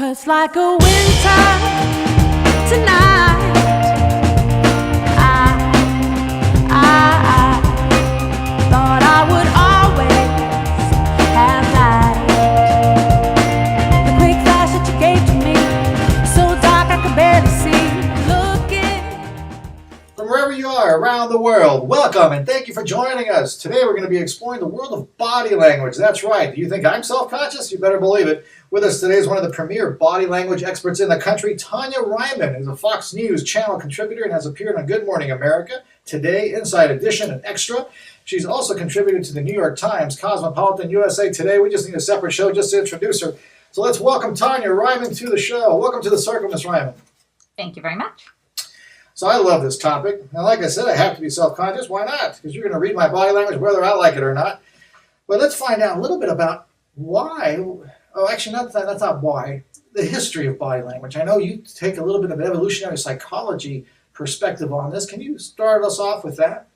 'Cause like a winter tonight, I thought I would always have light. The quick flash that you gave to me, so dark I could barely see. Looking from wherever you are around the world, welcome and thank you for joining us. Today we're going to be exploring the world of body language. That's right. Do you think I'm self-conscious? You better believe it. With us today is one of the premier body language experts in the country. Tanya Ryman is a Fox News channel contributor and has appeared on Good Morning America, Today, Inside Edition, and Extra. She's also contributed to the New York Times, Cosmopolitan, USA Today. We just need a separate show just to introduce her. So let's welcome Tanya Ryman to the show. Welcome to the circle, Ms. Ryman. Thank you very much. So I love this topic. Now, like I said, I have to be self-conscious. Why not? Because you're going to read my body language whether I like it or not. But let's find out a little bit about why. Oh, actually, that's not why. The history of body language. I know you take a little bit of evolutionary psychology perspective on this. Can you start us off with that?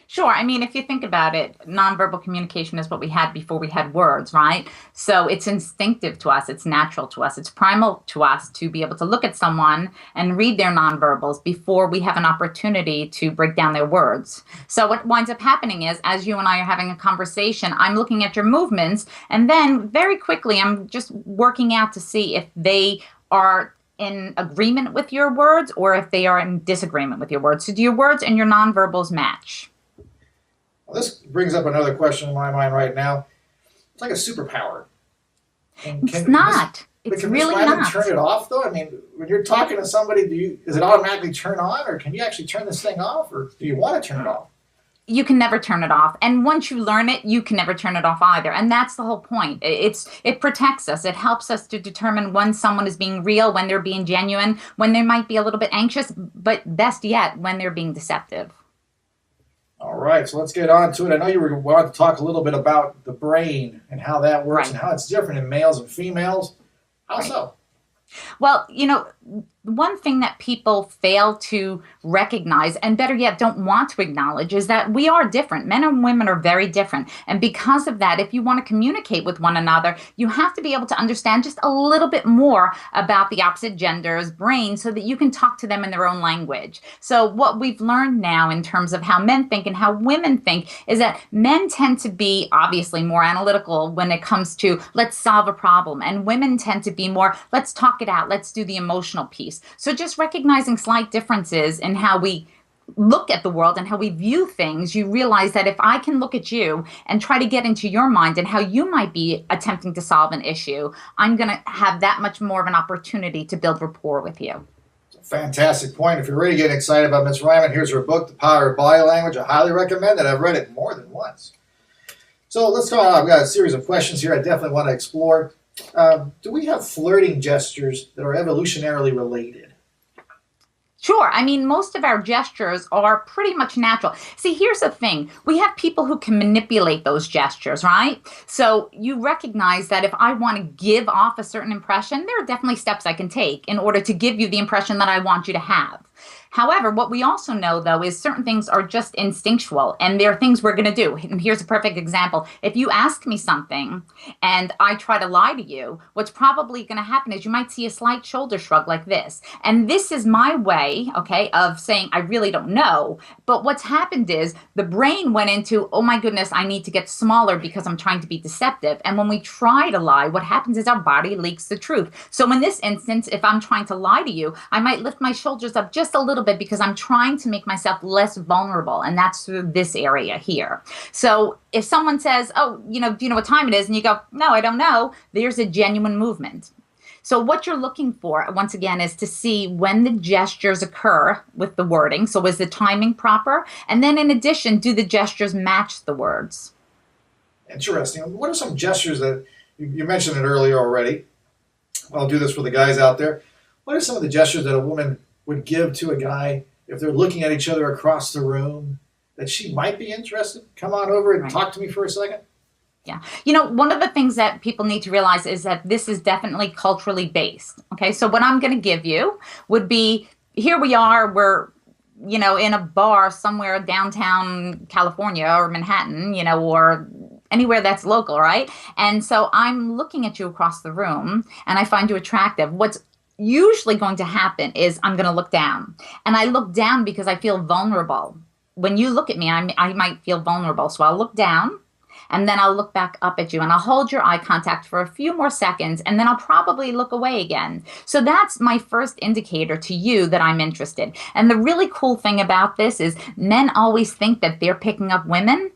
Sure. I mean, if you think about it, nonverbal communication is what we had before we had words, right? So it's instinctive to us. It's natural to us. It's primal to us to be able to look at someone and read their nonverbals before we have an opportunity to break down their words. So what winds up happening is, as you and I are having a conversation, I'm looking at your movements, and then very quickly I'm just working out to see if they are in agreement with your words or if they are in disagreement with your words. So do your words and your nonverbals match? This brings up another question in my mind right now. It's like a superpower. It's not. It's really not. Turn it off, though? I mean, when you're talking to somebody, does it automatically turn on, or can you actually turn this thing off, or do you want to turn it off? You can never turn it off. And once you learn it, you can never turn it off either. And that's the whole point. It protects us. It helps us to determine when someone is being real, when they're being genuine, when they might be a little bit anxious, but best yet, when they're being deceptive. All right, so let's get on to it. I know you were wanting to talk a little bit about the brain and how that works and how it's different in males and females. How so? Well, you know, one thing that people fail to recognize, and better yet, don't want to acknowledge, is that we are different. Men and women are very different. And because of that, if you want to communicate with one another, you have to be able to understand just a little bit more about the opposite gender's brain so that you can talk to them in their own language. So what we've learned now in terms of how men think and how women think is that men tend to be obviously more analytical when it comes to let's solve a problem. And women tend to be more, let's talk it out. Let's do the emotional piece. So just recognizing slight differences in how we look at the world and how we view things, you realize that if I can look at you and try to get into your mind and how you might be attempting to solve an issue, I'm going to have that much more of an opportunity to build rapport with you. Fantastic point. If you're ready to get excited about Ms. Ryman, here's her book, The Power of Body Language. I highly recommend it. I've read it more than once. So let's go on. I've got a series of questions here I definitely want to explore. Do we have flirting gestures that are evolutionarily related? Sure. I mean, most of our gestures are pretty much natural. See, here's the thing. We have people who can manipulate those gestures, right? So you recognize that if I want to give off a certain impression, there are definitely steps I can take in order to give you the impression that I want you to have. However, what we also know, though, is certain things are just instinctual, and there are things we're going to do. And here's a perfect example. If you ask me something and I try to lie to you, what's probably going to happen is you might see a slight shoulder shrug like this. And this is my way, okay, of saying I really don't know. But what's happened is the brain went into, oh, my goodness, I need to get smaller because I'm trying to be deceptive. And when we try to lie, what happens is our body leaks the truth. So in this instance, if I'm trying to lie to you, I might lift my shoulders up just a little bit because I'm trying to make myself less vulnerable, and that's through this area here. So if someone says, oh, do you know what time it is? And you go, no, I don't know. There's a genuine movement. So what you're looking for, once again, is to see when the gestures occur with the wording. So is the timing proper? And then in addition, do the gestures match the words? Interesting. What are some gestures that, you mentioned it earlier already. I'll do this for the guys out there. What are some of the gestures that a woman would give to a guy if they're looking at each other across the room that she might be interested? Come on over and talk to me for a second. Yeah. One of the things that people need to realize is that this is definitely culturally based. Okay. So what I'm going to give you would be, here we are, we're, in a bar somewhere downtown California or Manhattan, or anywhere that's local, right? And so I'm looking at you across the room and I find you attractive. What's usually going to happen is I'm going to look down. And I look down because I feel vulnerable. When you look at me, I might feel vulnerable. So I'll look down and then I'll look back up at you and I'll hold your eye contact for a few more seconds and then I'll probably look away again. So that's my first indicator to you that I'm interested. And the really cool thing about this is men always think that they're picking up women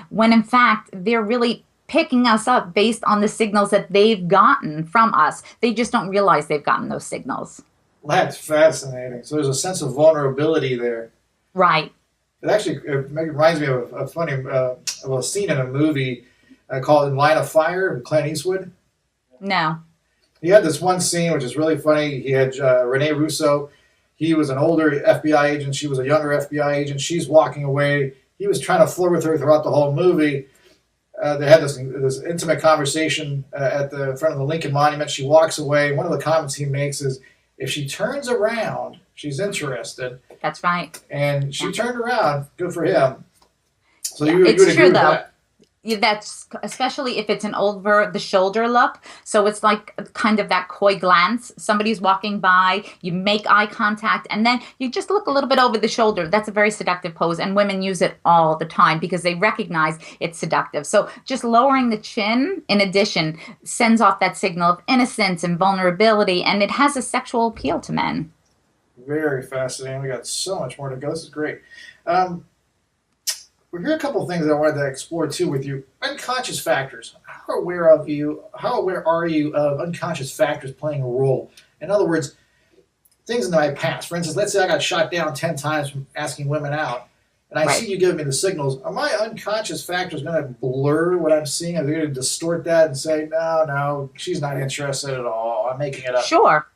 when in fact they're really picking us up based on the signals that they've gotten from us. They just don't realize they've gotten those signals. That's fascinating. So there's a sense of vulnerability there. Right. It reminds me of a funny of a scene in a movie called In Line of Fire with Clint Eastwood. No. He had this one scene which is really funny. He had Rene Russo. He was an older FBI agent. She was a younger FBI agent. She's walking away. He was trying to flirt with her throughout the whole movie. They had this intimate conversation at the front of the Lincoln Monument. She walks away. One of the comments he makes is, if she turns around, she's interested. That's right. And she turned around. Good for him. So Yeah, you would it's agree true with though. that? That's especially if it's an over the shoulder look. So it's like kind of that coy glance. Somebody's walking by, you make eye contact, and then you just look a little bit over the shoulder. That's a very seductive pose, and women use it all the time because they recognize it's seductive. So just lowering the chin, in addition, sends off that signal of innocence and vulnerability, and it has a sexual appeal to men. Very fascinating. We got so much more to go. This is great. Here are a couple of things I wanted to explore too with you. Unconscious factors. How aware are you of unconscious factors playing a role? In other words, things in my past. For instance, let's say I got shot down 10 times from asking women out, and I see you giving me the signals. Are my unconscious factors going to blur what I'm seeing? Are they going to distort that and say, no, she's not interested at all. I'm making it up. Sure.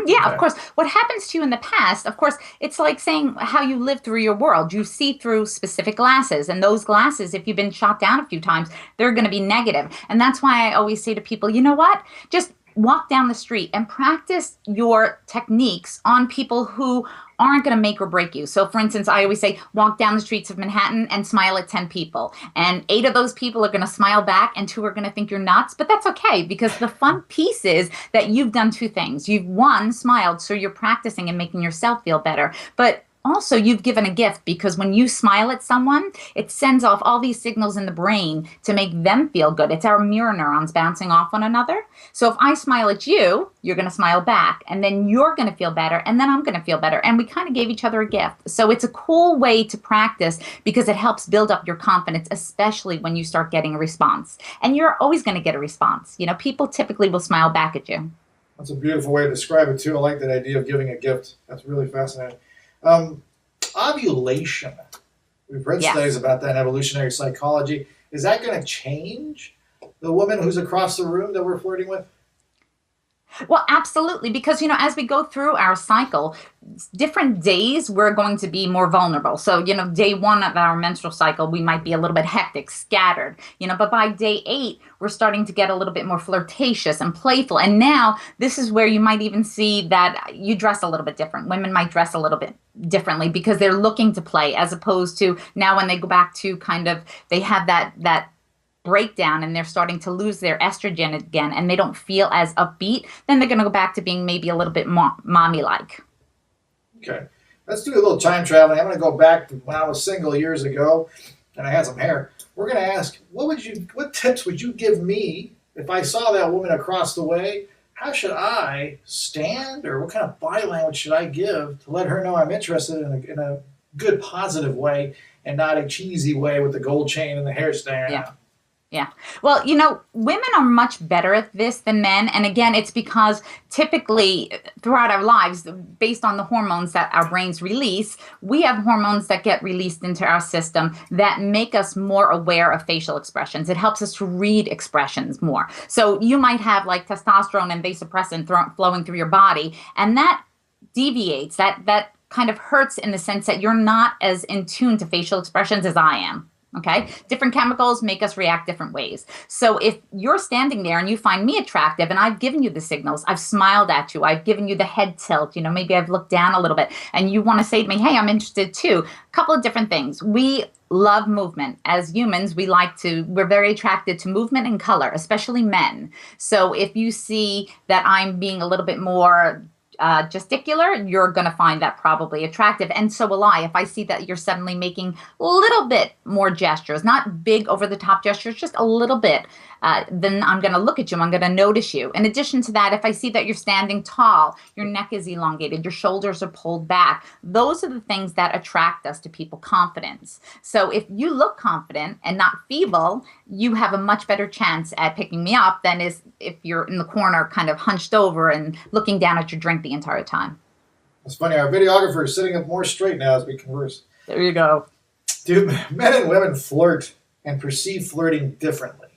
Yeah, Okay. of course. What happens to you in the past, of course, it's like saying how you live through your world. You see through specific glasses, and those glasses, if you've been shot down a few times, they're going to be negative. And that's why I always say to people, you know what? Just walk down the street and practice your techniques on people who aren't going to make or break you. So for instance, I always say, walk down the streets of Manhattan and smile at 10 people. And 8 of those people are going to smile back and 2 are going to think you're nuts. But that's okay, because the fun piece is that you've done 2 things. You've, one, smiled, so you're practicing and making yourself feel better. But also, you've given a gift, because when you smile at someone, it sends off all these signals in the brain to make them feel good. It's our mirror neurons bouncing off one another. So if I smile at you, you're going to smile back, and then you're going to feel better, and then I'm going to feel better. And we kind of gave each other a gift. So it's a cool way to practice, because it helps build up your confidence, especially when you start getting a response. And you're always going to get a response. You know, people typically will smile back at you. That's a beautiful way to describe it, too. I like that idea of giving a gift. That's really fascinating. Ovulation. We've read studies about that in evolutionary psychology. Is that going to change the woman who's across the room that we're flirting with? Well, absolutely, because, you know, as we go through our cycle, different days we're going to be more vulnerable. So, you know, day 1 of our menstrual cycle, we might be a little bit hectic, scattered, you know, but by day 8, we're starting to get a little bit more flirtatious and playful. And now this is where you might even see that you dress a little bit different. Women might dress a little bit differently because they're looking to play, as opposed to now when they go back to kind of, they have that breakdown and they're starting to lose their estrogen again and they don't feel as upbeat, then they're going to go back to being maybe a little bit more mommy-like. Okay. Let's do a little time traveling. I'm going to go back to when I was single years ago and I had some hair. We're going to ask, what tips would you give me if I saw that woman across the way? How should I stand, or what kind of body language should I give to let her know I'm interested in a good, positive way and not a cheesy way with the gold chain and the hair staying out? Yeah. Well, you know, women are much better at this than men. And again, it's because typically throughout our lives, based on the hormones that our brains release, we have hormones that get released into our system that make us more aware of facial expressions. It helps us to read expressions more. So you might have like testosterone and vasopressin flowing through your body, and that deviates, that kind of hurts in the sense that you're not as in tune to facial expressions as I am. Okay. Different chemicals make us react different ways. So if you're standing there and you find me attractive and I've given you the signals, I've smiled at you, I've given you the head tilt, maybe I've looked down a little bit and you want to say to me, hey, I'm interested too. A couple of different things. We love movement. As humans, we're very attracted to movement and color, especially men. So if you see that I'm being a little bit more gesticular, you're going to find that probably attractive. And so will I. If I see that you're suddenly making a little bit more gestures, not big over the top gestures, just a little bit, then I'm going to look at you. I'm going to notice you. In addition to that, if I see that you're standing tall, your neck is elongated, your shoulders are pulled back, those are the things that attract us to people. Confidence. So if you look confident and not feeble, you have a much better chance at picking me up than if you're in the corner kind of hunched over and looking down at your drink the entire time. It's funny, our videographer is sitting up more straight now as we converse. There you go. Do men and women flirt and perceive flirting differently?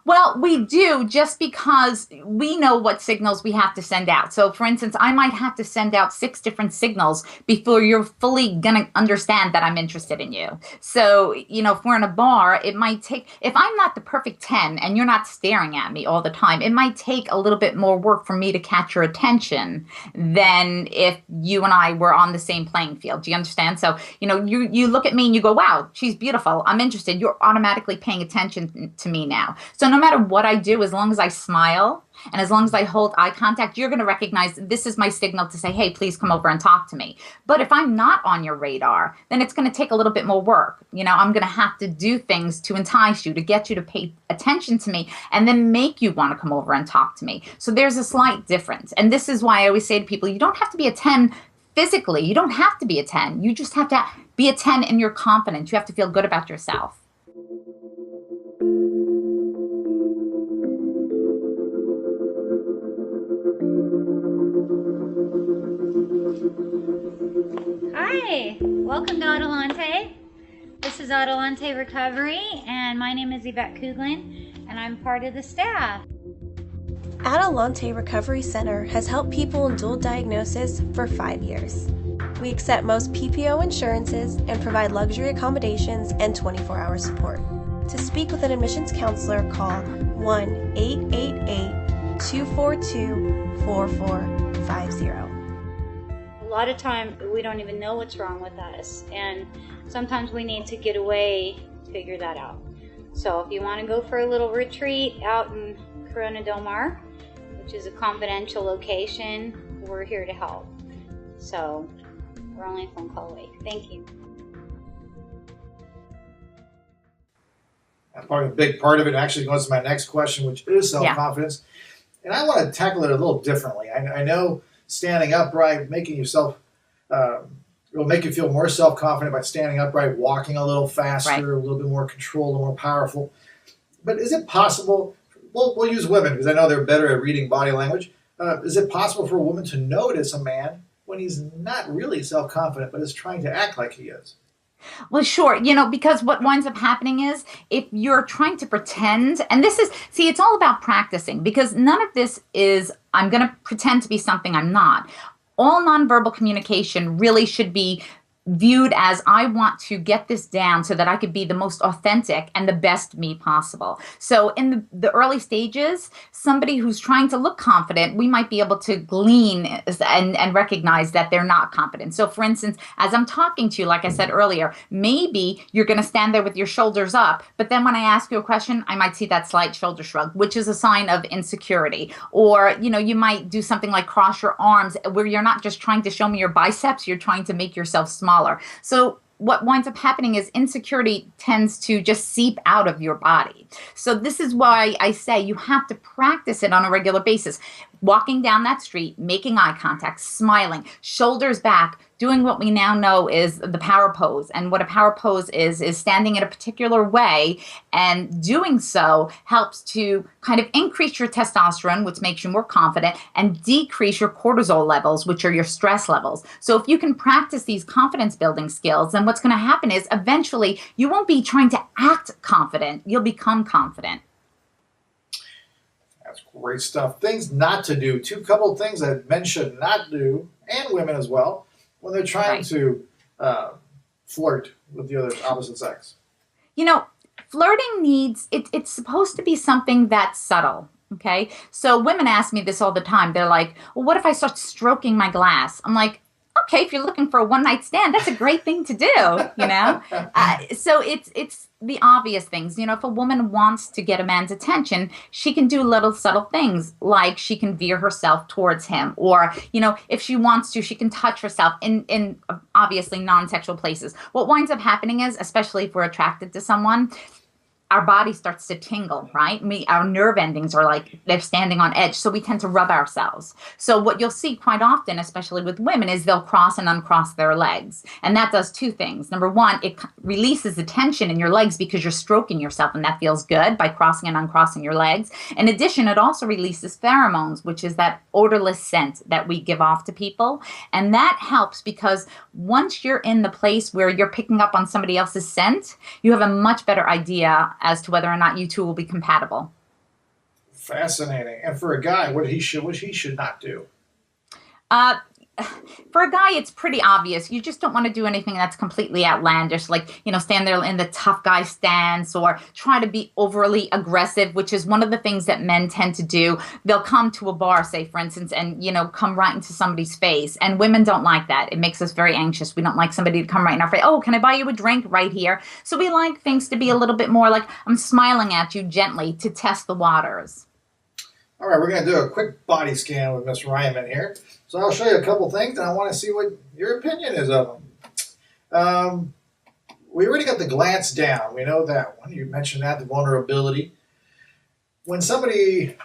Well, we do, just because we know what signals we have to send out. So, for instance, I might have to send out 6 different signals before you're fully going to understand that I'm interested in you. So, if we're in a bar, it might take, if I'm not the perfect 10 and you're not staring at me all the time, it might take a little bit more work for me to catch your attention than if you and I were on the same playing field. Do you understand? So, you look at me and you go, wow, she's beautiful, I'm interested. You're automatically paying attention to me now. So no matter what I do, as long as I smile and as long as I hold eye contact, you're going to recognize this is my signal to say, hey, please come over and talk to me. But if I'm not on your radar, then it's going to take a little bit more work. I'm going to have to do things to entice you, to get you to pay attention to me, and then make you want to come over and talk to me. So there's a slight difference. And this is why I always say to people, you don't have to be a 10 physically. You don't have to be a 10. You just have to be a 10 in your confidence. You have to feel good about yourself. Hi, welcome to Adelante. This is Adelante Recovery, and my name is Yvette Kuglin, and I'm part of the staff. Adelante Recovery Center has helped people in dual diagnosis for 5 years. We accept most PPO insurances and provide luxury accommodations and 24-hour support. To speak with an admissions counselor, call 1-888-242-4450. A lot of time we don't even know what's wrong with us, and sometimes we need to get away to figure that out. So if you want to go for a little retreat out in Corona Del Mar, which is a confidential location, we're here to help. So we're only a phone call away. Thank you. A big part of it actually goes to my next question, which is self-confidence. Yeah. And I want to tackle it a little differently. I know standing upright, making yourself, will make you feel more self-confident by standing upright, walking a little faster, right, a little bit more controlled, a little more powerful. But is it possible, we'll use women because I know they're better at reading body language. Is it possible for a woman to notice a man when he's not really self-confident but is trying to act like he is? Well, sure. Because what winds up happening is if you're trying to pretend, and it's all about practicing, because none of this is, I'm going to pretend to be something I'm not. All nonverbal communication really should be viewed as, I want to get this down so that I could be the most authentic and the best me possible. So in the early stages, somebody who's trying to look confident, we might be able to glean and recognize that they're not confident. So for instance, as I'm talking to you, like I said earlier, maybe you're going to stand there with your shoulders up, but then when I ask you a question, I might see that slight shoulder shrug, which is a sign of insecurity. Or, you might do something like cross your arms where you're not just trying to show me your biceps, you're trying to make yourself smaller. So what winds up happening is insecurity tends to just seep out of your body. So this is why I say you have to practice it on a regular basis. Walking down that street, making eye contact, smiling, shoulders back, doing what we now know is the power pose. And what a power pose is standanding in a particular way, and doing so helps to kind of increase your testosterone, which makes you more confident, and decrease your cortisol levels, which are your stress levels. So if you can practice these confidence building skills, then what's going to happen is eventually you won't be trying to act confident, you'll become confident. That's great stuff. Things not to do. Couple of things that men should not do, and women as well, when they're trying to flirt with the other opposite sex. You know, flirting needs, it's supposed to be something that's subtle. Okay. So women ask me this all the time. They're like, well, what if I start stroking my glass? I'm like, okay, if you're looking for a one night stand, that's a great thing to do, you know? So it's the obvious things. You know, if a woman wants to get a man's attention, she can do little subtle things like she can veer herself towards him, or, you know, if she wants to, she can touch herself in obviously non-sexual places. What winds up happening is, especially if we're attracted to someone, our body starts to tingle, right? Our nerve endings are like they're standing on edge. So we tend to rub ourselves. So what you'll see quite often, especially with women, is they'll cross and uncross their legs. And that does two things. Number one, it releases the tension in your legs because you're stroking yourself, and that feels good by crossing and uncrossing your legs. In addition, it also releases pheromones, which is that odorless scent that we give off to people. And that helps because once you're in the place where you're picking up on somebody else's scent, you have a much better idea as to whether or not you two will be compatible. Fascinating. And for a guy, what he should not do. For a guy, it's pretty obvious. You just don't want to do anything that's completely outlandish, like, you know, stand there in the tough guy stance or try to be overly aggressive, which is one of the things that men tend to do. They'll come to a bar, say, for instance, and, you know, come right into somebody's face. And women don't like that. It makes us very anxious. We don't like somebody to come right in our face. Oh, can I buy you a drink right here? So we like things to be a little bit more like I'm smiling at you gently to test the waters. All right, we're going to do a quick body scan with Miss Ryman here. So I'll show you a couple things, and I want to see what your opinion is of them. We already got the glance down. We know that one. You mentioned that, the vulnerability. When somebody,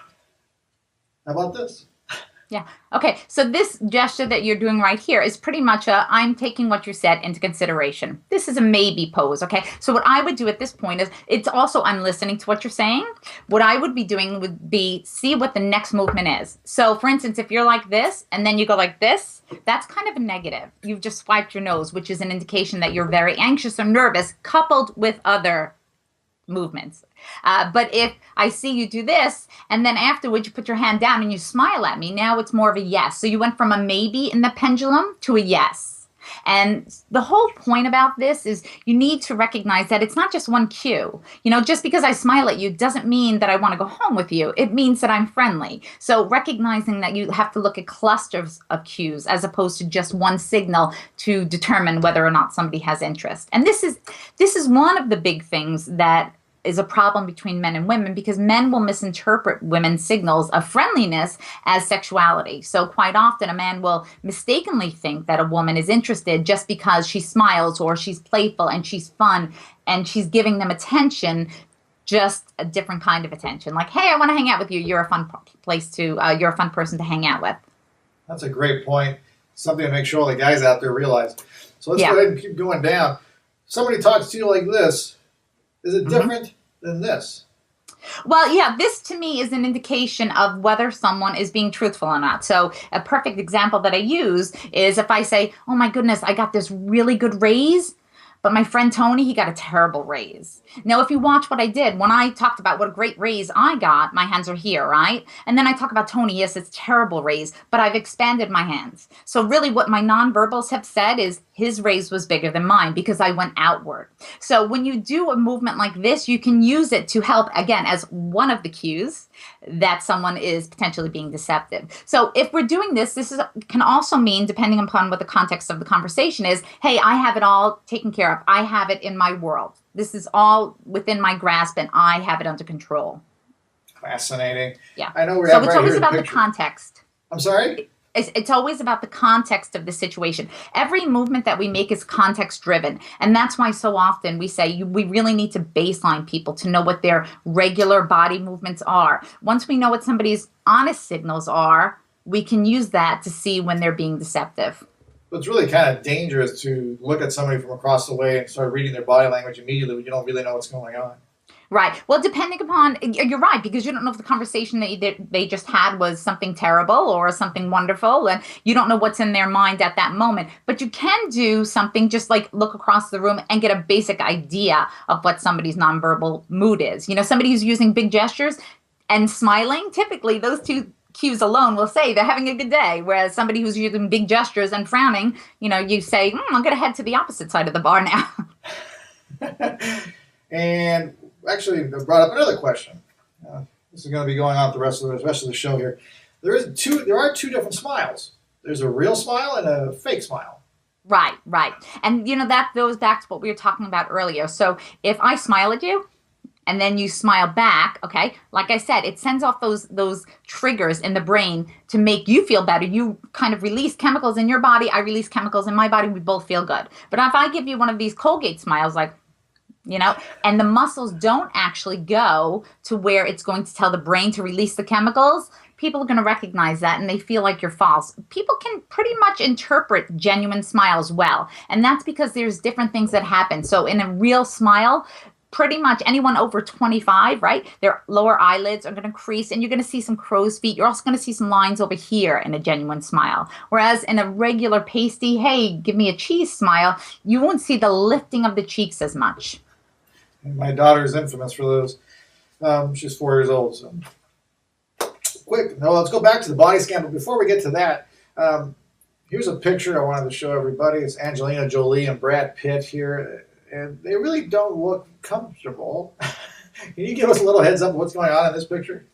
how about this? Yeah. Okay. So this gesture that you're doing right here is pretty much I'm taking what you said into consideration. This is a maybe pose. Okay. So what I would do at this point is it's also I'm listening to what you're saying. What I would be doing would be see what the next movement is. So for instance, if you're like this and then you go like this, that's kind of a negative. You've just swiped your nose, which is an indication that you're very anxious or nervous, coupled with other movements. But if I see you do this and then afterwards you put your hand down and you smile at me, now it's more of a yes. So you went from a maybe in the pendulum to a yes. And the whole point about this is you need to recognize that it's not just one cue. You know, just because I smile at you doesn't mean that I want to go home with you. It means that I'm friendly. So recognizing that you have to look at clusters of cues as opposed to just one signal to determine whether or not somebody has interest. And this is one of the big things that is a problem between men and women because men will misinterpret women's signals of friendliness as sexuality. So quite often a man will mistakenly think that a woman is interested just because she smiles or she's playful and she's fun and she's giving them attention, just a different kind of attention. Like, hey, I want to hang out with you. You're a fun you're a fun person to hang out with. That's a great point. Something to make sure all the guys out there realize. So let's go ahead and keep going down. Somebody talks to you like this. Is it different than this? Well, yeah, this to me is an indication of whether someone is being truthful or not. So a perfect example that I use is if I say, oh my goodness, I got this really good raise, but my friend Tony, he got a terrible raise. Now, if you watch what I did, when I talked about what a great raise I got, my hands are here, right? And then I talk about Tony, yes, it's a terrible raise, but I've expanded my hands. So really what my nonverbals have said is his raise was bigger than mine because I went outward. So when you do a movement like this, you can use it to help, again, as one of the cues that someone is potentially being deceptive. So if we're doing this can also mean, depending upon what the context of the conversation is, hey, I have it all taken care of. I have it in my world. This is all within my grasp and I have it under control. Fascinating. Yeah. I know so it's always about the context. I'm sorry? It's always about the context of the situation. Every movement that we make is context driven. And that's why so often we say we really need to baseline people to know what their regular body movements are. Once we know what somebody's honest signals are, we can use that to see when they're being deceptive. But it's really kind of dangerous to look at somebody from across the way and start reading their body language immediately when you don't really know what's going on. Right. Well, depending upon, you're right, because you don't know if the conversation that they just had was something terrible or something wonderful, and you don't know what's in their mind at that moment. But you can do something just like look across the room and get a basic idea of what somebody's nonverbal mood is. You know, somebody who's using big gestures and smiling, typically those two cues alone will say they're having a good day, whereas somebody who's using big gestures and frowning, you know, you say, I'm going to head to the opposite side of the bar now. And actually, I brought up another question. This is going to be going on the rest of the show here. There are two different smiles. There's a real smile and a fake smile. Right, right. And that goes back to what we were talking about earlier. So if I smile at you and then you smile back, okay, like I said, it sends off those triggers in the brain to make you feel better. You kind of release chemicals in your body. I release chemicals in my body. We both feel good. But if I give you one of these Colgate smiles, like, and the muscles don't actually go to where it's going to tell the brain to release the chemicals, people are going to recognize that and they feel like you're false. People can pretty much interpret genuine smiles well. And that's because there's different things that happen. So in a real smile, pretty much anyone over 25, right, their lower eyelids are going to crease and you're going to see some crow's feet. You're also going to see some lines over here in a genuine smile. Whereas in a regular pasty, hey, give me a cheese smile, you won't see the lifting of the cheeks as much. My daughter is infamous for those. She's 4 years old. So, let's go back to the body scan. But before we get to that, here's a picture I wanted to show everybody. It's Angelina Jolie and Brad Pitt here, and they really don't look comfortable. Can you give us a little heads up of what's going on in this picture?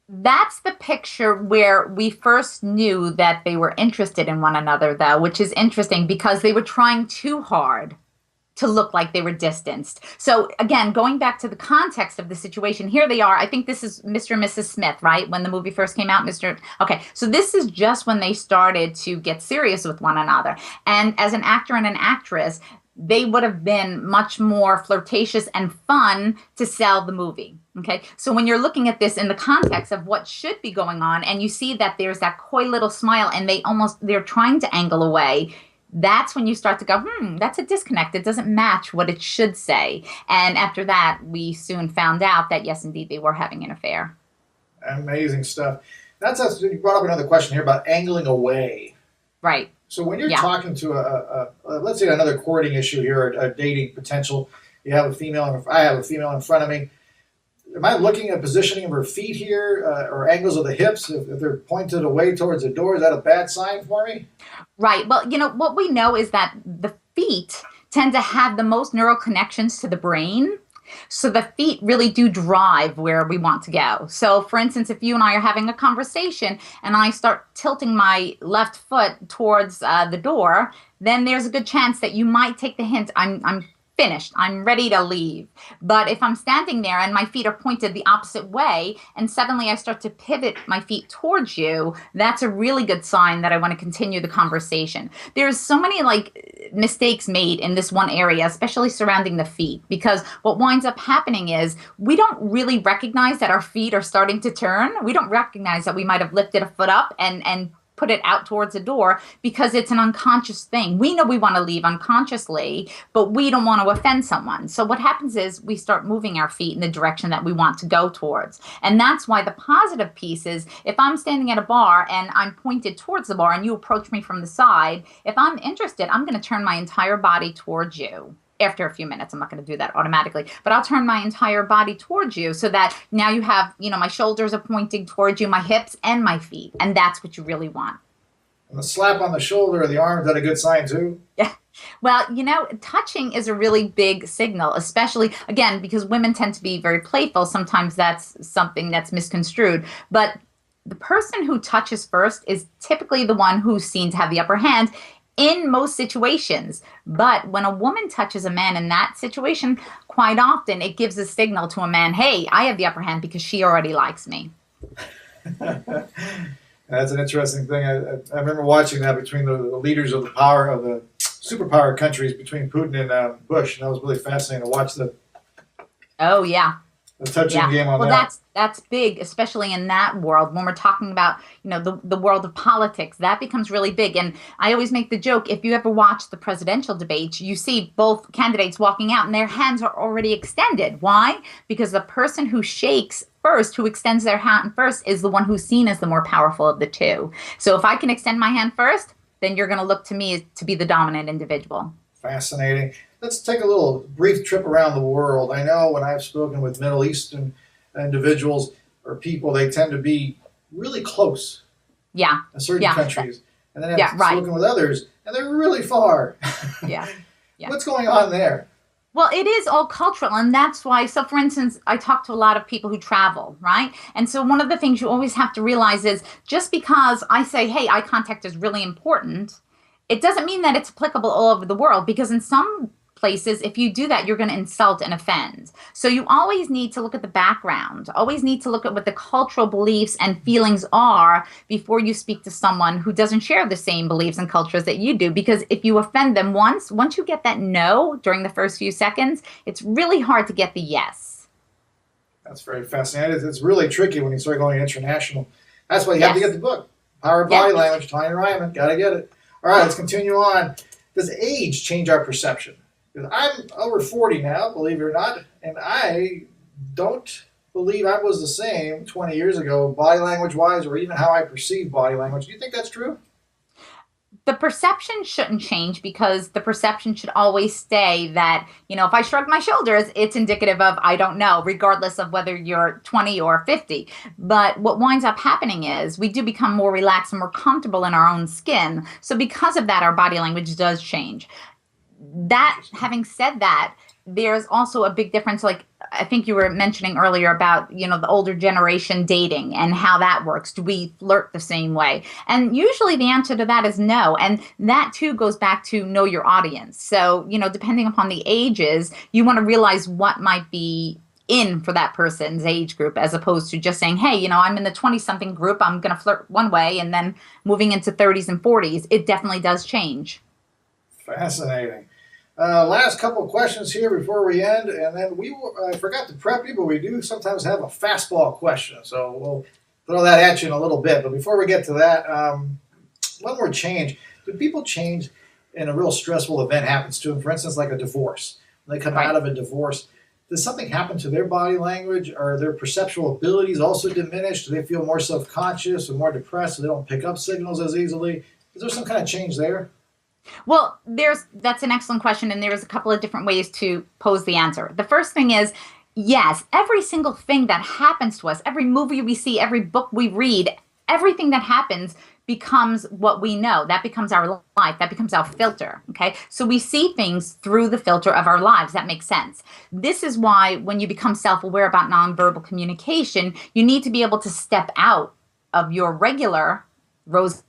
That's the picture where we first knew that they were interested in one another, though, which is interesting because they were trying too hard to look like they were distanced. So again, going back to the context of the situation, here they are. I think this is Mr. and Mrs. Smith, right? When the movie first came out, Okay, so this is just when they started to get serious with one another. And as an actor and an actress, they would have been much more flirtatious and fun to sell the movie. Okay, so when you're looking at this in the context of what should be going on, and you see that there's that coy little smile and they're trying to angle away, that's when you start to go, that's a disconnect. It doesn't match what it should say. And after that, we soon found out that, yes, indeed, they were having an affair. Amazing stuff. You brought up another question here about angling away. Right. So when you're talking to let's say another courting issue here, a dating potential, I have a female in front of me. Am I looking at positioning of her feet here or angles of the hips? If they're pointed away towards the door, is that a bad sign for me? Right. Well, what we know is that the feet tend to have the most neural connections to the brain. So the feet really do drive where we want to go. So for instance, if you and I are having a conversation and I start tilting my left foot towards the door, then there's a good chance that you might take the hint, I'm finished. I'm ready to leave. But if I'm standing there and my feet are pointed the opposite way and suddenly I start to pivot my feet towards you, that's a really good sign that I want to continue the conversation. There's so many mistakes made in this one area, especially surrounding the feet, because what winds up happening is we don't really recognize that our feet are starting to turn. We don't recognize that we might have lifted a foot up and put it out towards the door because it's an unconscious thing. We know we want to leave unconsciously, but we don't want to offend someone. So what happens is we start moving our feet in the direction that we want to go towards. And that's why the positive piece is if I'm standing at a bar and I'm pointed towards the bar and you approach me from the side, if I'm interested, I'm going to turn my entire body towards you. After a few minutes, I'm not going to do that automatically, but I'll turn my entire body towards you so that now you have, my shoulders are pointing towards you, my hips and my feet. And that's what you really want. And the slap on the shoulder or the arm, is that a good sign too? Yeah. Well, touching is a really big signal, especially, again, because women tend to be very playful. Sometimes that's something that's misconstrued. But the person who touches first is typically the one who's seen to have the upper hand in most situations. But when a woman touches a man in that situation, quite often it gives a signal to a man, hey, I have the upper hand because she already likes me. That's an interesting thing. I remember watching that between the leaders of the superpower countries, between Putin and Bush, and that was really fascinating to watch the touching game on that. Well, that's big, especially in that world. When we're talking about, the world of politics, that becomes really big. And I always make the joke, if you ever watch the presidential debates, you see both candidates walking out and their hands are already extended. Why? Because the person who shakes first, who extends their hand first, is the one who's seen as the more powerful of the two. So if I can extend my hand first, then you're going to look to me to be the dominant individual. Fascinating. Let's take a little brief trip around the world. I know when I've spoken with Middle Eastern individuals or people, they tend to be really close in certain countries. And then I've spoken with others, and they're really far. Yeah. What's going on there? Well, it is all cultural, and that's why. So, for instance, I talk to a lot of people who travel, right? And so, one of the things you always have to realize is just because I say, hey, eye contact is really important, it doesn't mean that it's applicable all over the world, because in some places, if you do that, you're going to insult and offend. So you always need to look at the background, always need to look at what the cultural beliefs and feelings are before you speak to someone who doesn't share the same beliefs and cultures that you do. Because if you offend them once you get that no during the first few seconds, it's really hard to get the yes. That's very fascinating. It's really tricky when you start going international. That's why you have to get the book. Power of Body Language, Tanya Ryman. Got to get it. All right, let's continue on. Does age change our perception? Because I'm over 40 now, believe it or not, and I don't believe I was the same 20 years ago, body language-wise, or even how I perceive body language. Do you think that's true? The perception shouldn't change, because the perception should always stay that, if I shrug my shoulders, it's indicative of I don't know, regardless of whether you're 20 or 50. But what winds up happening is we do become more relaxed and more comfortable in our own skin. So because of that, our body language does change. That, having said that, there's also a big difference. Like I think you were mentioning earlier about, the older generation dating and how that works. Do we flirt the same way? And usually the answer to that is no. And that too goes back to know your audience. So, depending upon the ages, you want to realize what might be in for that person's age group, as opposed to just saying, hey, I'm in the 20-something group, I'm going to flirt one way, and then moving into 30s and 40s, it definitely does change. Fascinating. Last couple of questions here before we end, and then I forgot to prep you, but we do sometimes have a fastball question, so we'll throw that at you in a little bit. But before we get to that, one more change. Do people change in a real stressful event happens to them? For instance, like a divorce. When they come out of a divorce, does something happen to their body language? Are their perceptual abilities also diminished? Do they feel more self-conscious or more depressed so they don't pick up signals as easily? Is there some kind of change there? Well, that's an excellent question, and there's a couple of different ways to pose the answer. The first thing is, yes, every single thing that happens to us, every movie we see, every book we read, everything that happens becomes what we know. That becomes our life. That becomes our filter, okay? So we see things through the filter of our lives. That makes sense. This is why when you become self-aware about nonverbal communication, you need to be able to step out of your regular rose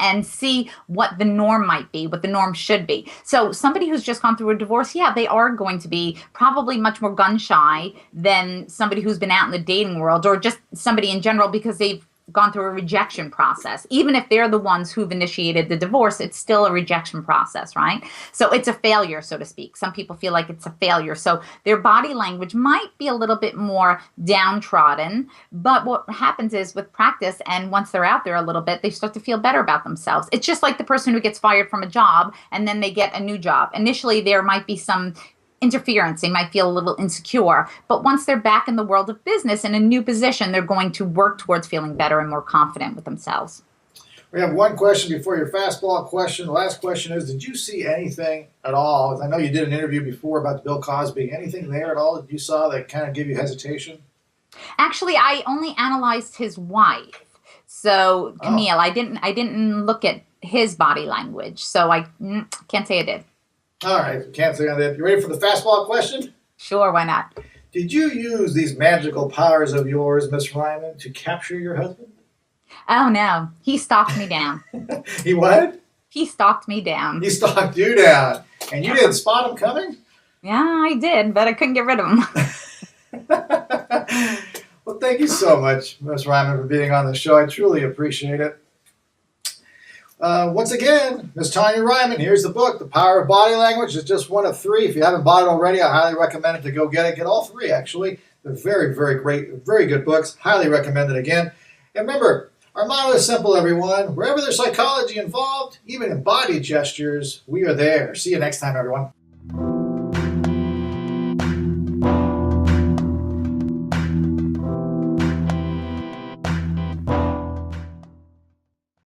and see what the norm might be, what the norm should be. So somebody who's just gone through a divorce, they are going to be probably much more gun shy than somebody who's been out in the dating world, or just somebody in general, because they've gone through a rejection process. Even if they're the ones who've initiated the divorce, it's still a rejection process, right? So it's a failure, so to speak. Some people feel like it's a failure. So their body language might be a little bit more downtrodden, but what happens is with practice, and once they're out there a little bit, they start to feel better about themselves. It's just like the person who gets fired from a job and then they get a new job. Initially, there might be some interference. They might feel a little insecure, but once they're back in the world of business in a new position, they're going to work towards feeling better and more confident with themselves. We have one question before your fastball question. The last question is, did you see anything at all? I know you did an interview before about Bill Cosby. Anything there at all that you saw that kind of gave you hesitation? Actually, I only analyzed his wife. So Camille, I didn't look at his body language. So I can't say I did. All right, can't say on that. You ready for the fastball question? Sure, why not? Did you use these magical powers of yours, Miss Ryman, to capture your husband? Oh, no. He stalked me down. He what? He stalked me down. He stalked you down. And you didn't spot him coming? Yeah, I did, but I couldn't get rid of him. Well, thank you so much, Miss Ryman, for being on the show. I truly appreciate it. Once again, Miss Tanya Ryman, here's the book, The Power of Body Language. It's just one of 3. If you haven't bought it already, I highly recommend it to go get it. Get all 3, actually. They're very, very great, very good books. Highly recommend it again. And remember, our motto is simple, everyone. Wherever there's psychology involved, even in body gestures, we are there. See you next time, everyone.